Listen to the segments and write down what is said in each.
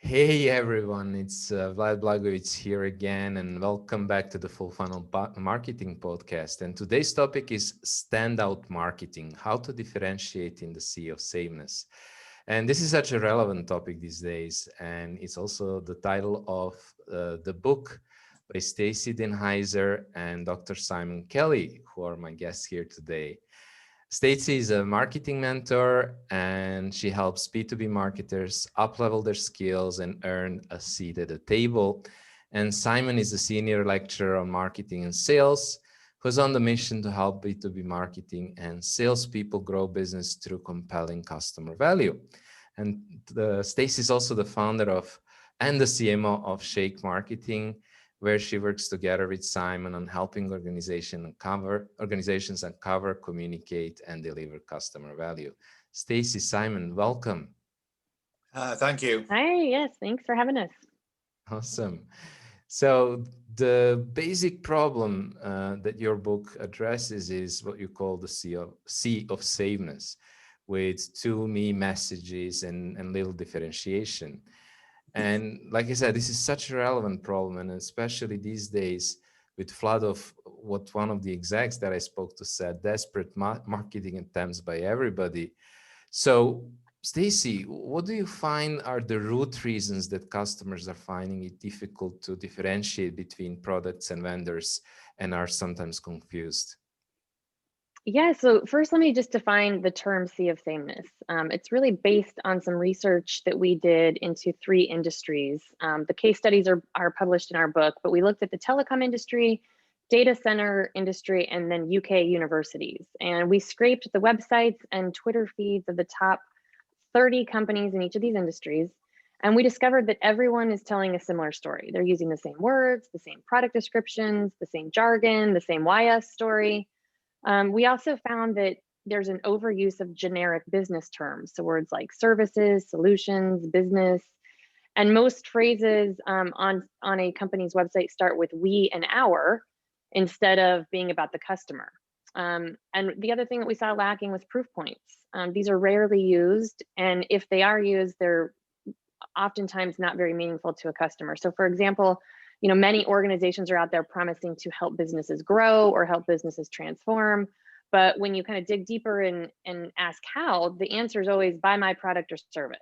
Hey everyone, it's Vlad Blagovic here again, and welcome back to the Full Funnel Marketing Podcast. And today's topic is standout marketing, how to differentiate in the sea of sameness. And this is such a relevant topic these days, and it's also the title of the book by Stacey Danheiser and Dr. Simon Kelly, who are my guests here today. Stacey is a marketing mentor and she helps B2B marketers uplevel their skills and earn a seat at the table. And Simon is a senior lecturer on marketing and sales who's on the mission to help B2B marketing and salespeople grow business through compelling customer value. And Stacey is also the founder of and the CMO of Shake Marketing, where she works together with Simon on helping organizations uncover, communicate, and deliver customer value. Stacey, Simon, welcome. Thank you. Hi, yes, thanks for having us. Awesome. So the basic problem that your book addresses is what you call the sea of sameness, with too many messages and little differentiation. And like I said, this is such a relevant problem, and especially these days with flood of what one of the execs that I spoke to said, desperate marketing attempts by everybody. So, Stacey, what do you find are the root reasons that customers are finding it difficult to differentiate between products and vendors and are sometimes confused? Yeah, so first let me just define the term sea of sameness. It's really based on some research that we did into three industries. The case studies are published in our book, but we looked at the telecom industry, data center industry, and then UK universities. And we scraped the websites and Twitter feeds of the top 30 companies in each of these industries. And we discovered that everyone is telling a similar story. They're using the same words, the same product descriptions, the same jargon, the same why us story. We also found that there's an overuse of generic business terms. So words like services, solutions, business, and most phrases on a company's website start with we and our instead of being about the customer. And the other thing that we saw lacking was proof points. These are rarely used, and if they are used, they're oftentimes not very meaningful to a customer. So for example, many organizations are out there promising to help businesses grow or help businesses transform. But when you kind of dig deeper and ask how, the answer is always buy my product or service.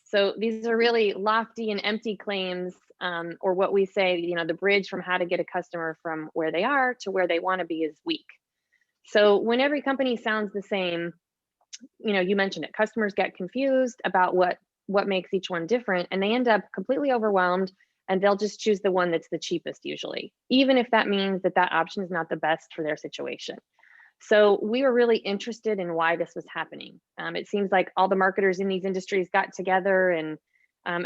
So these are really lofty and empty claims, or what we say, the bridge from how to get a customer from where they are to where they want to be is weak. So when every company sounds the same, you mentioned it, customers get confused about what makes each one different, and they end up completely overwhelmed, and they'll just choose the one that's the cheapest usually, even if that means that option is not the best for their situation. So we were really interested in why this was happening. It seems like all the marketers in these industries got together and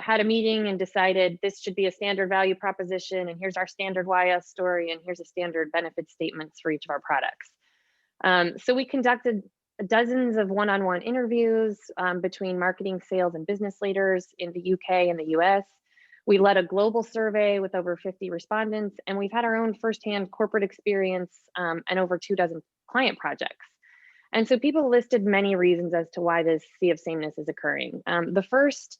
had a meeting and decided this should be a standard value proposition, and here's our standard why us story, and here's a standard benefit statements for each of our products. So we conducted dozens of one-on-one interviews between marketing, sales, and business leaders in the UK and the US. We led a global survey with over 50 respondents, and we've had our own firsthand corporate experience and over 24 client projects. And so people listed many reasons as to why this sea of sameness is occurring. The first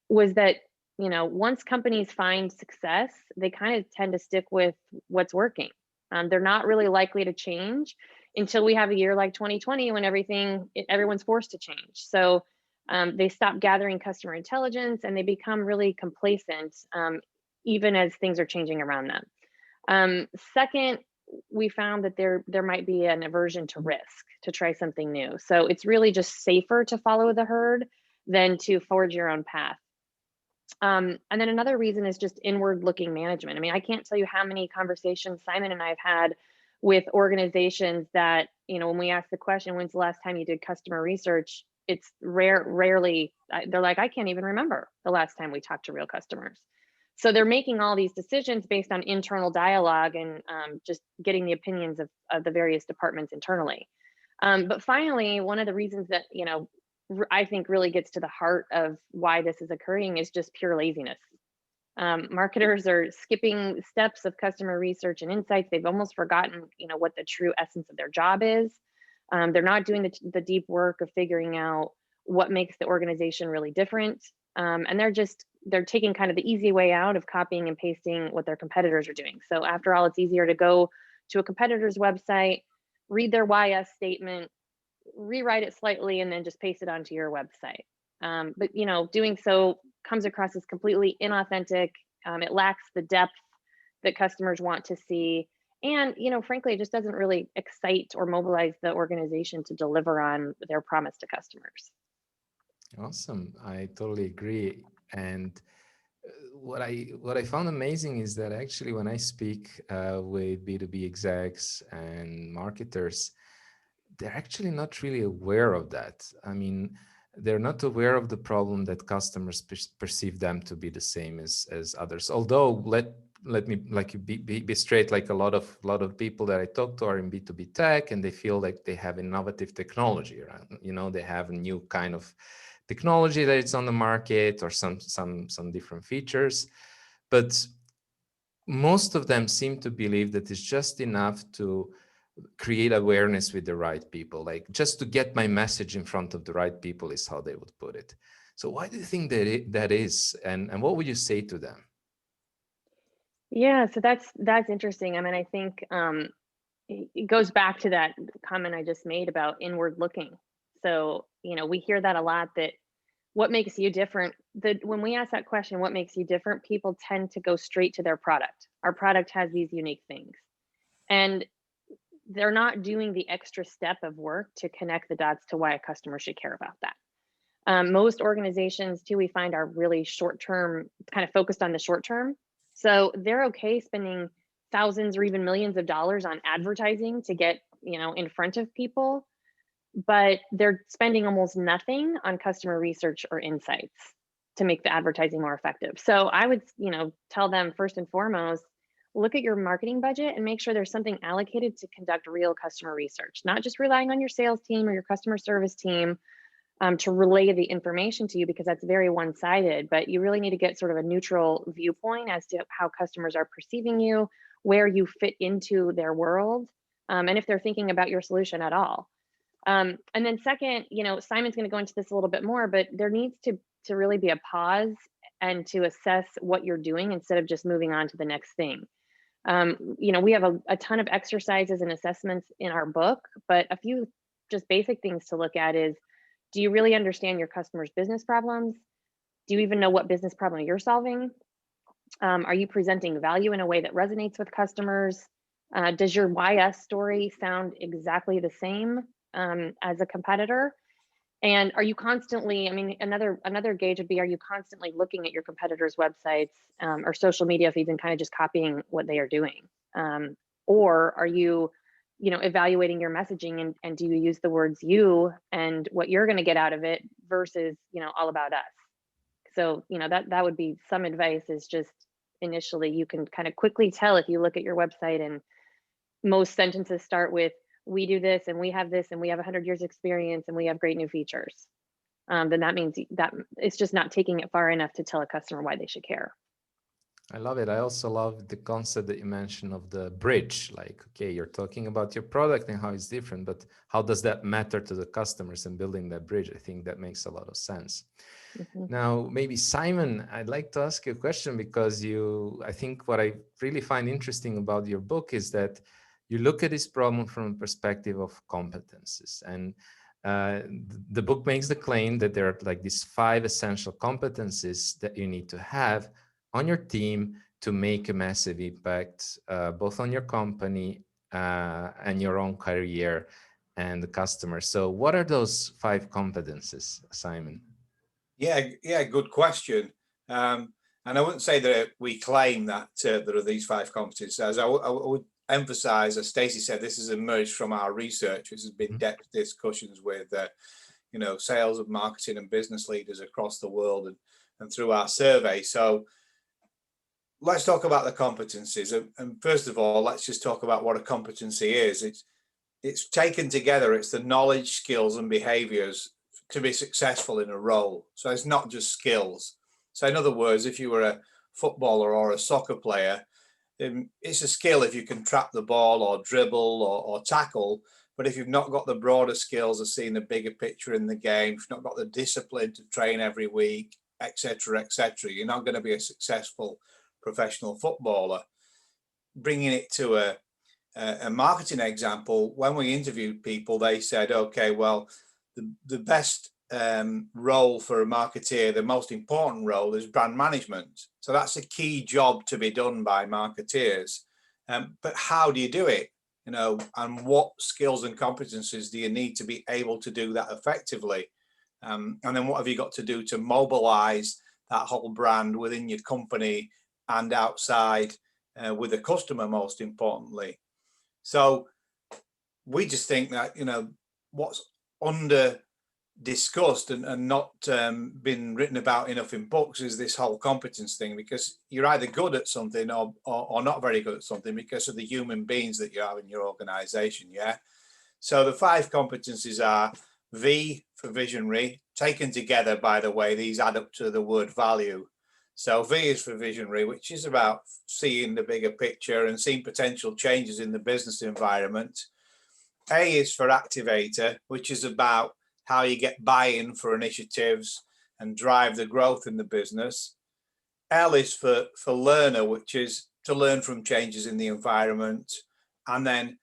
was that, once companies find success, they kind of tend to stick with what's working. They're not really likely to change until we have a year like 2020 when everyone's forced to change. So they stop gathering customer intelligence and they become really complacent, even as things are changing around them. Second, we found that there might be an aversion to risk, to try something new. So it's really just safer to follow the herd than to forge your own path. And then another reason is just inward looking management. I mean, I can't tell you how many conversations Simon and I have had with organizations that, when we ask the question, when's the last time you did customer research? It's rarely, they're like, I can't even remember the last time we talked to real customers. So they're making all these decisions based on internal dialogue and just getting the opinions of the various departments internally. But finally, one of the reasons that, I think really gets to the heart of why this is occurring is just pure laziness. Marketers are skipping steps of customer research and insights. They've almost forgotten, what the true essence of their job is. They're not doing the deep work of figuring out what makes the organization really different. And they're just they're taking kind of the easy way out of copying and pasting what their competitors are doing. So after all, it's easier to go to a competitor's website, read their YS statement, rewrite it slightly, and then just paste it onto your website. But doing so comes across as completely inauthentic. It lacks the depth that customers want to see. And, frankly, it just doesn't really excite or mobilize the organization to deliver on their promise to customers. Awesome. I totally agree. And what I found amazing is that actually when I speak with B2B execs and marketers, they're actually not really aware of that. I mean, they're not aware of the problem that customers perceive them to be the same as others. Although let me be straight, like a lot of people that I talk to are in B2B tech, and they feel like they have innovative technology, right? They have a new kind of technology that it's on the market, or some different features, but most of them seem to believe that it's just enough to create awareness with the right people, like just to get my message in front of the right people is how they would put it. So why do you think that is, and what would you say to them? Yeah, so that's interesting. I mean, I think it goes back to that comment I just made about inward looking. So, we hear that a lot, that what makes you different, that when we ask that question, what makes you different, people tend to go straight to their product. Our product has these unique things. And they're not doing the extra step of work to connect the dots to why a customer should care about that. Most organizations too, we find, are really short-term, kind of focused on the short term. So they're okay spending thousands or even millions of dollars on advertising to get, in front of people, but they're spending almost nothing on customer research or insights to make the advertising more effective. So I would, tell them, first and foremost, look at your marketing budget and make sure there's something allocated to conduct real customer research, not just relying on your sales team or your customer service team to relay the information to you, because that's very one-sided. But you really need to get sort of a neutral viewpoint as to how customers are perceiving you, where you fit into their world, and if they're thinking about your solution at all. And then second, Simon's going to go into this a little bit more, but there needs to really be a pause and to assess what you're doing instead of just moving on to the next thing. We have a ton of exercises and assessments in our book, but a few just basic things to look at is, do you really understand your customers' business problems? Do you even know what business problem you're solving? Are you presenting value in a way that resonates with customers? Does your YS story sound exactly the same as a competitor? And are you constantly, another gauge would be, are you constantly looking at your competitors' websites or social media feeds and kind of just copying what they are doing? Or are you, evaluating your messaging, and do you use the words you and what you're going to get out of it versus, all about us? So, that would be some advice, is just initially you can kind of quickly tell if you look at your website and most sentences start with, we do this and we have this and we have 100 years experience and we have great new features. Then that means that it's just not taking it far enough to tell a customer why they should care. I love it. I also love the concept that you mentioned of the bridge. Like, okay, you're talking about your product and how it's different, but how does that matter to the customers, and building that bridge? I think that makes a lot of sense. Mm-hmm. Now, maybe Simon, I'd like to ask you a question, because I think what I really find interesting about your book is that you look at this problem from a perspective of competencies. And the book makes the claim that there are like these 5 essential competencies that you need to have on your team to make a massive impact, both on your company and your own career and the customer. So what are those 5 competencies, Simon? Yeah, good question. And I wouldn't say that we claim that there are these 5 competencies. As I would emphasize, as Stacey said, this has emerged from our research. This has been depth discussions with, sales and marketing and business leaders across the world, and through our survey. So let's talk about the competencies. And first of all, let's just talk about what a competency is. It's taken together. It's the knowledge, skills, and behaviors to be successful in a role. So it's not just skills. So in other words, if you were a footballer or a soccer player, it's a skill if you can trap the ball or dribble or tackle. But if you've not got the broader skills of seeing the bigger picture in the game, if you've not got the discipline to train every week, etc., etc., you're not going to be a successful professional footballer. Bringing it to a marketing example, when we interviewed people, they said, okay, well, the best role for a marketeer, the most important role is brand management. So that's a key job to be done by marketeers. But how do you do it? And what skills and competencies do you need to be able to do that effectively? And then what have you got to do to mobilize that whole brand within your company and outside with the customer, most importantly? So we just think that, what's under discussed and not been written about enough in books is this whole competence thing, because you're either good at something or not very good at something because of the human beings that you have in your organization. Yeah. So the 5 competencies are V for visionary. Taken together, by the way, these add up to the word value. So V is for visionary, which is about seeing the bigger picture and seeing potential changes in the business environment. A is for activator, which is about how you get buy-in for initiatives and drive the growth in the business. L is for learner, which is to learn from changes in the environment and then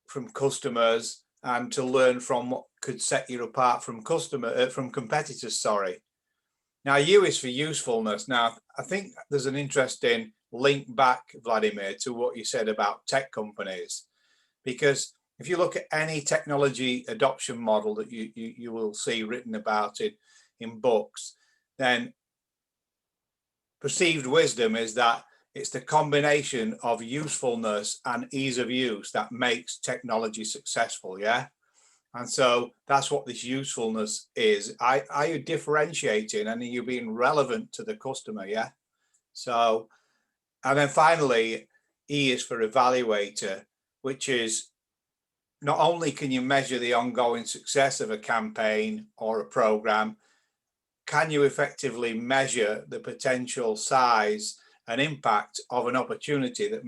from customers, and to learn from what could set you apart from competitors. Sorry. Now, U is for usefulness. Now, I think there's an interesting link back, Vladimir, to what you said about tech companies, because if you look at any technology adoption model that you will see written about it in books, then perceived wisdom is that it's the combination of usefulness and ease of use that makes technology successful. Yeah. And so that's what this usefulness is. Are you differentiating and are you being relevant to the customer? Yeah. So, and then finally, E is for evaluator, which is not only can you measure the ongoing success of a campaign or a program, can you effectively measure the potential size and impact of an opportunity that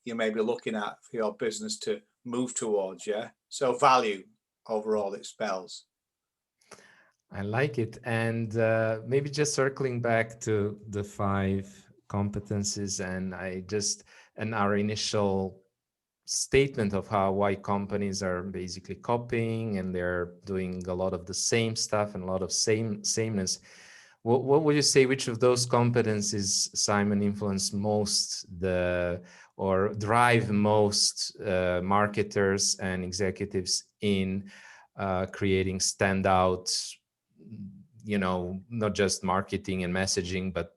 you may be looking at for your business to move towards? Yeah. So value overall it spells. I like it. And maybe just circling back to the 5 competencies and our initial statement of why companies are basically copying and they're doing a lot of the same stuff and a lot of sameness. What would you say, which of those competencies, Simon, influence most or drive most marketers and executives in creating standout, not just marketing and messaging, but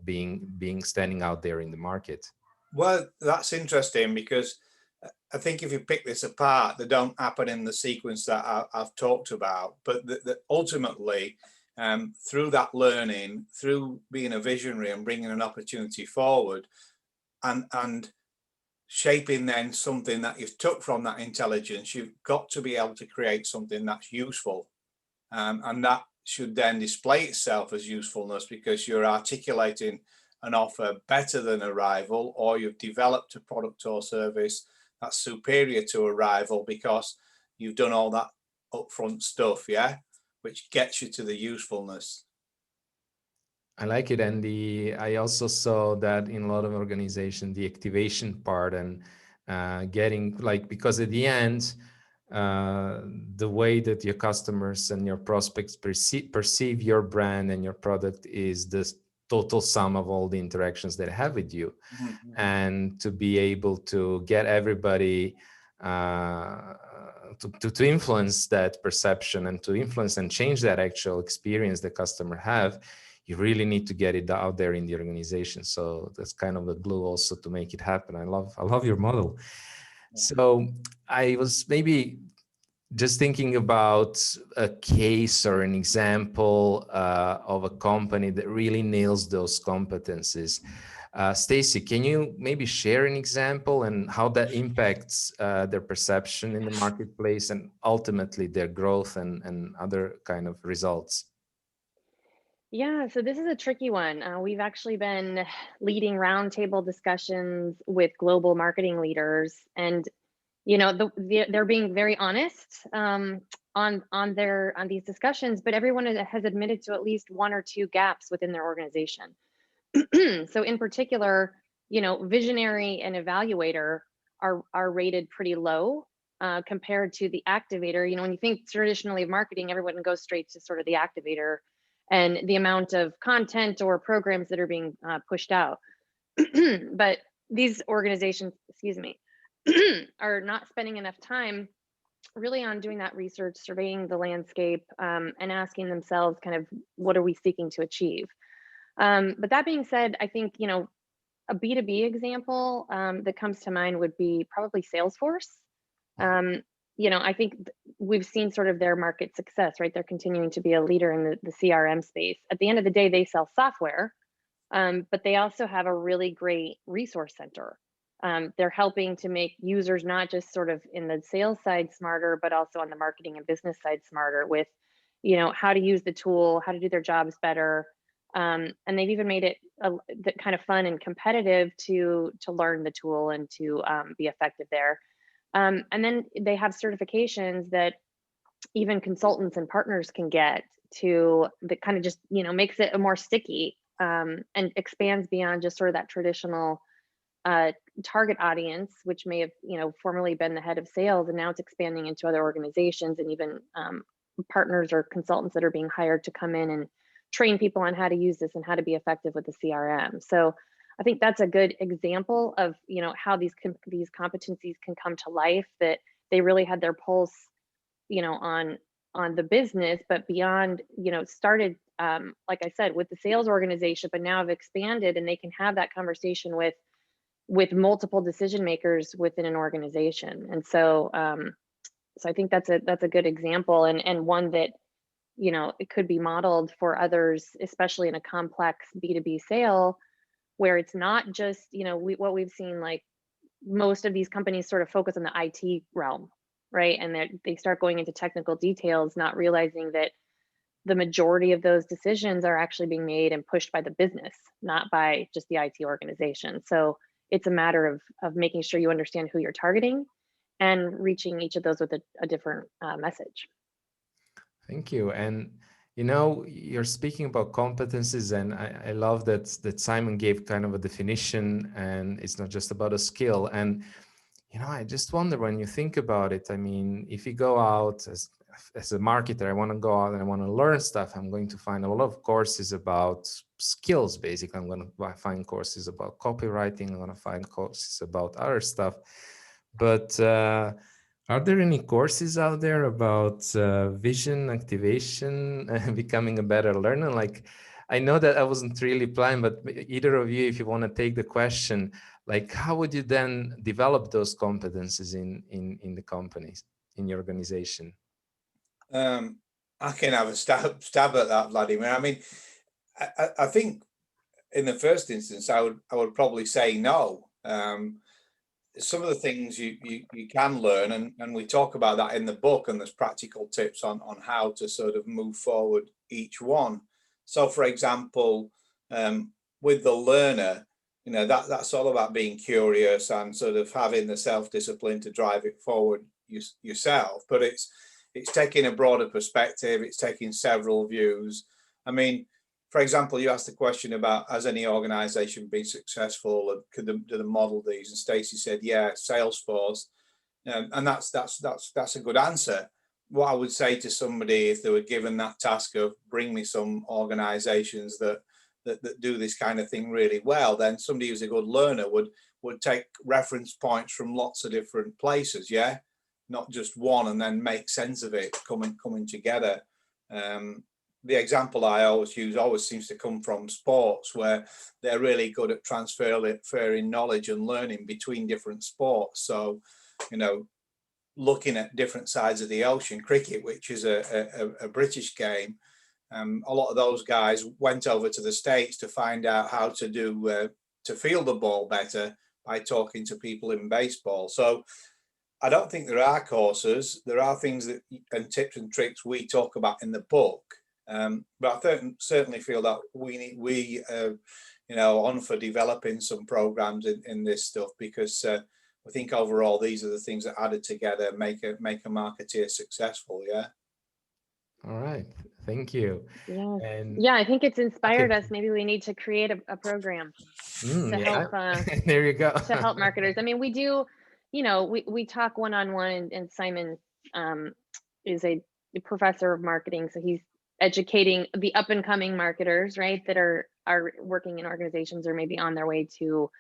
being standing out there in the market? Well, that's interesting, because I think if you pick this apart, they don't happen in the sequence that I've talked about, but ultimately, through that learning, through being a visionary and bringing an opportunity forward, and shaping then something that you've took from that intelligence, you've got to be able to create something that's useful, and that should then display itself as usefulness because you're articulating an offer better than a rival, or you've developed a product or service that's superior to a rival because you've done all that upfront stuff, yeah, which gets you to the usefulness. I like it. And I also saw that in a lot of organizations, the activation part and getting because at the end, the way that your customers and your prospects perceive your brand and your product is the total sum of all the interactions they have with you. Mm-hmm. And to be able to get everybody to influence that perception and to influence and change that actual experience the customer have, you really need to get it out there in the organization. So that's kind of the glue also to make it happen. I love your model. Yeah. So I was maybe just thinking about a case or an example of a company that really nails those competencies. Stacey, can you maybe share an example and how that impacts their perception in the marketplace and ultimately their growth and other kind of results? Yeah, so this is a tricky one. We've actually been leading roundtable discussions with global marketing leaders, and you know, they're being very honest on these discussions, but everyone has admitted to at least one or two gaps within their organization. So in particular, you know, visionary and evaluator are rated pretty low compared to the activator. You know, when you think traditionally of marketing, everyone goes straight to sort of the activator and the amount of content or programs that are being pushed out. But these organizations, excuse me, are not spending enough time really on doing that research, surveying the landscape, and asking themselves kind of what are we seeking to achieve. But that being said, I think, you know, a B2B example that comes to mind would be probably Salesforce. You know, I think we've seen sort of their market success, right? They're continuing to be a leader in the CRM space. At the end of the day, they sell software, but they also have a really great resource center. They're helping to make users not just sort of in the sales side smarter, but also on the marketing and business side smarter with, you know, how to use the tool, how to do their jobs better. And they've even made it kind of fun and competitive to learn the tool and to be effective there. And then they have certifications that even consultants and partners can get to that kind of just, you know, makes it a more sticky and expands beyond just sort of that traditional target audience, which may have, you know, formerly been the head of sales, and now it's expanding into other organizations and even partners or consultants that are being hired to come in and train people on how to use this and how to be effective with the CRM. So I think that's a good example of, you know, how these competencies can come to life, that they really had their pulse, you know, on the business, but beyond, you know, started like I said, with the sales organization, but now have expanded and they can have that conversation with multiple decision makers within an organization. And so so I think that's a good example, and one that, you know, it could be modeled for others, especially in a complex B2B sale where it's not just, you know, what we've seen, like most of these companies sort of focus on the IT realm, right? And they start going into technical details, not realizing that the majority of those decisions are actually being made and pushed by the business, not by just the IT organization. So it's a matter of making sure you understand who you're targeting and reaching each of those with a different message. Thank you. And you know, you're speaking about competencies, and I love that Simon gave kind of a definition, and it's not just about a skill. And you know, I just wonder, when you think about it, I mean, if you go out as a marketer, I want to go out and I want to learn stuff, I'm going to find a lot of courses about skills. Basically, I'm going to find courses about copywriting, I'm going to find courses about other stuff. But are there any courses out there about vision activation and becoming a better learner? Like, I know that I wasn't really planning, but either of you, if you want to take the question, like, how would you then develop those competencies in the companies, in your organization? I can have a stab at that, Vladimir. I mean, I think in the first instance, I would probably say no. Some of the things you can learn, and we talk about that in the book, and there's practical tips on how to sort of move forward each one. So, for example, with the learner, you know, that's all about being curious and sort of having the self-discipline to drive it forward yourself. But it's taking a broader perspective. It's taking several views. I mean, for example, you asked the question about, has any organization been successful? Do they model these? And Stacey said, yeah, Salesforce. And that's a good answer. What I would say to somebody, if they were given that task of bring me some organizations that do this kind of thing really well, then somebody who's a good learner would take reference points from lots of different places, yeah, not just one, and then make sense of it coming together. The example I always use always seems to come from sports, where they're really good at transferring knowledge and learning between different sports. So, you know, looking at different sides of the ocean, cricket, which is a British game, a lot of those guys went over to the States to find out how to do to field the ball better by talking to people in baseball. So I don't think there are courses. There are things that, and tips and tricks we talk about in the book. But I certainly feel that we you know, on for developing some programs in this stuff, because I think overall, these are the things that added together make a marketeer successful. Yeah. All right. Thank you. Yes. And Yeah, I think it's inspired okay. us. Maybe we need to create a program to Yeah. help There you go. to help marketers. I mean, we do, we talk one-on-one, and Simon is a professor of marketing, so he's educating the up and coming marketers, right, that are working in organizations or maybe on their way to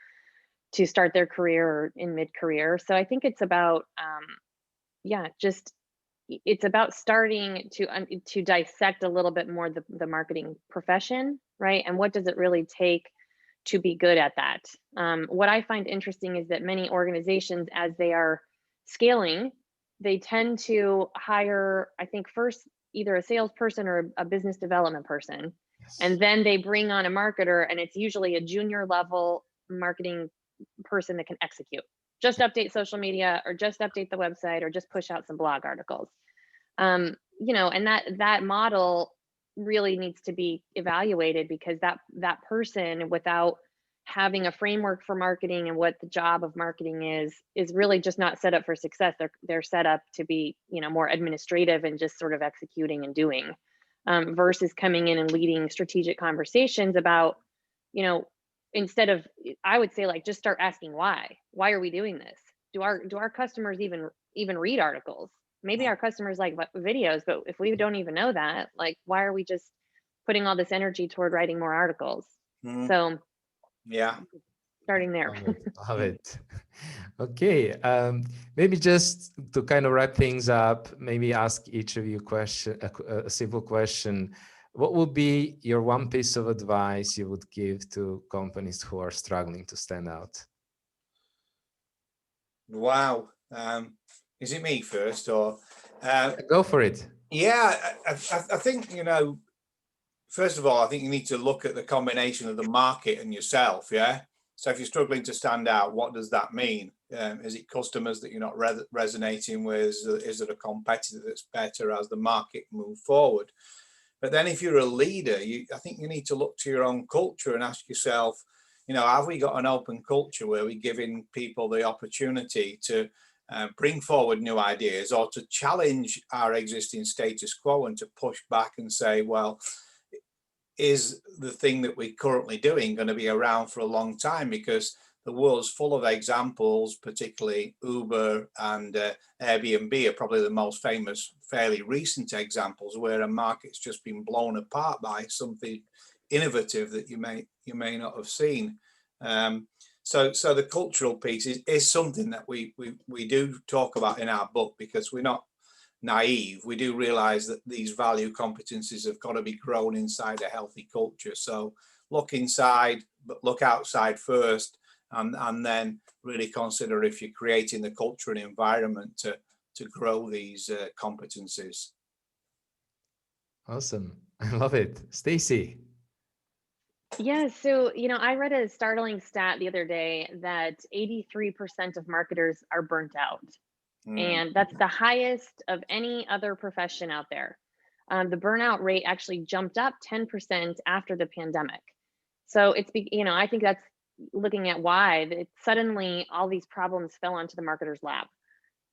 start their career or in mid-career. So I think it's about just it's about starting to dissect a little bit more the marketing profession, right? And what does it really take to be good at that? What I find interesting is that many organizations, as they are scaling, they tend to hire, I think, first either a salesperson or a business development person, Yes. and then they bring on a marketer, and it's usually a junior level marketing person that can execute. Just update social media, or just update the website, or just push out some blog articles. And that model really needs to be evaluated, because that person, without having a framework for marketing and what the job of marketing is really just not set up for success. They're set up to be, more administrative and just sort of executing and doing, versus coming in and leading strategic conversations about, instead of, I would say, like, just start asking why are we doing this? Do our customers even read articles? Maybe our customers like videos, but if we don't even know that, like, why are we just putting all this energy toward writing more articles? Mhm. So Yeah. starting there. Love it. Love it. Okay. Maybe just to kind of wrap things up, maybe ask each of you a simple question. What would be your one piece of advice you would give to companies who are struggling to stand out? Wow. Is it me first, or? Go for it. Yeah, I think, first of all, I think you need to look at the combination of the market and yourself. Yeah. So if you're struggling to stand out, what does that mean? Is it customers that you're not resonating with? Is it a competitor that's better as the market moves forward? But then if you're a leader, I think you need to look to your own culture and ask yourself, have we got an open culture where we're giving people the opportunity to bring forward new ideas, or to challenge our existing status quo and to push back and say, well, is the thing that we're currently doing going to be around for a long time? Because the world's full of examples, particularly Uber and Airbnb are probably the most famous, fairly recent examples, where a market's just been blown apart by something innovative that you may not have seen. So the cultural piece is something that we do talk about in our book, because we're not naive. We do realize that these value competencies have got to be grown inside a healthy culture. So look inside, but look outside first, and then really consider if you're creating the culture and environment to grow these competencies. Awesome. I love it. Stacey. Yeah, so I read a startling stat the other day that 83% of marketers are burnt out. And that's the highest of any other profession out there. The burnout rate actually jumped up 10% after the pandemic. So I think that's looking at why suddenly all these problems fell onto the marketer's lap.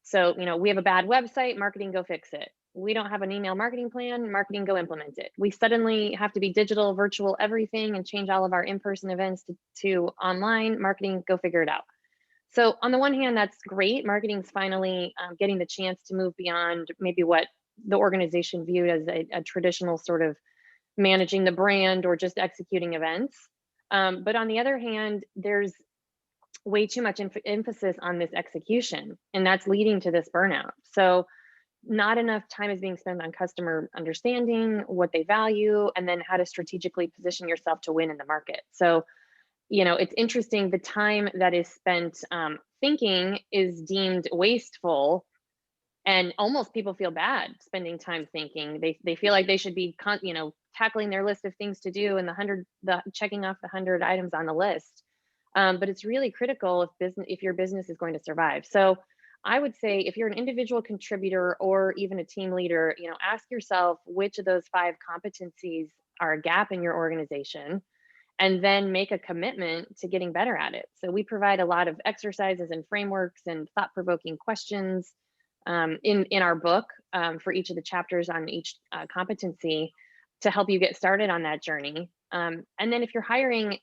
So, we have a bad website, marketing, go fix it. We don't have an email marketing plan, marketing, go implement it. We suddenly have to be digital, virtual, everything, and change all of our in-person events to online, marketing, go figure it out. So on the one hand, that's great. Marketing's finally getting the chance to move beyond maybe what the organization viewed as a traditional sort of managing the brand or just executing events. But on the other hand, there's way too much emphasis on this execution, and that's leading to this burnout. So not enough time is being spent on customer understanding what they value, and then how to strategically position yourself to win in the market. So it's interesting, the time that is spent thinking is deemed wasteful, and almost people feel bad spending time thinking. They feel like they should be tackling their list of things to do and checking off the 100 items on the list. But it's really critical if your business is going to survive. So I would say, if you're an individual contributor or even a team leader, ask yourself which of those 5 competencies are a gap in your organization, and then make a commitment to getting better at it. So we provide a lot of exercises and frameworks and thought-provoking questions in our book for each of the chapters on each competency to help you get started on that journey. And then if you're hiring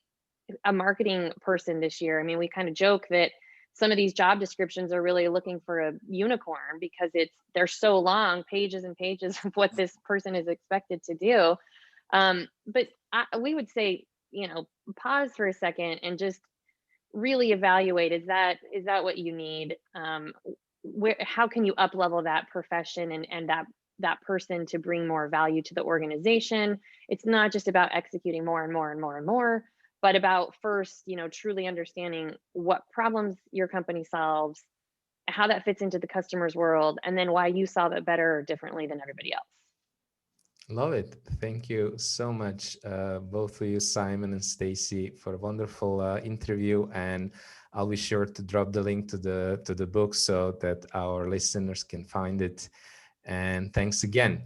a marketing person this year, I mean, we kind of joke that some of these job descriptions are really looking for a unicorn because they're so long, pages and pages of what this person is expected to do. But we would say, pause for a second and just really evaluate, is that what you need? How can you up level that profession and that person to bring more value to the organization? It's not just about executing more and more and more and more, but about first, truly understanding what problems your company solves, how that fits into the customer's world, and then why you solve it better or differently than everybody else. Love it. Thank you so much, both of you, Simon and Stacey, for a wonderful interview. And I'll be sure to drop the link to the book so that our listeners can find it. And thanks again.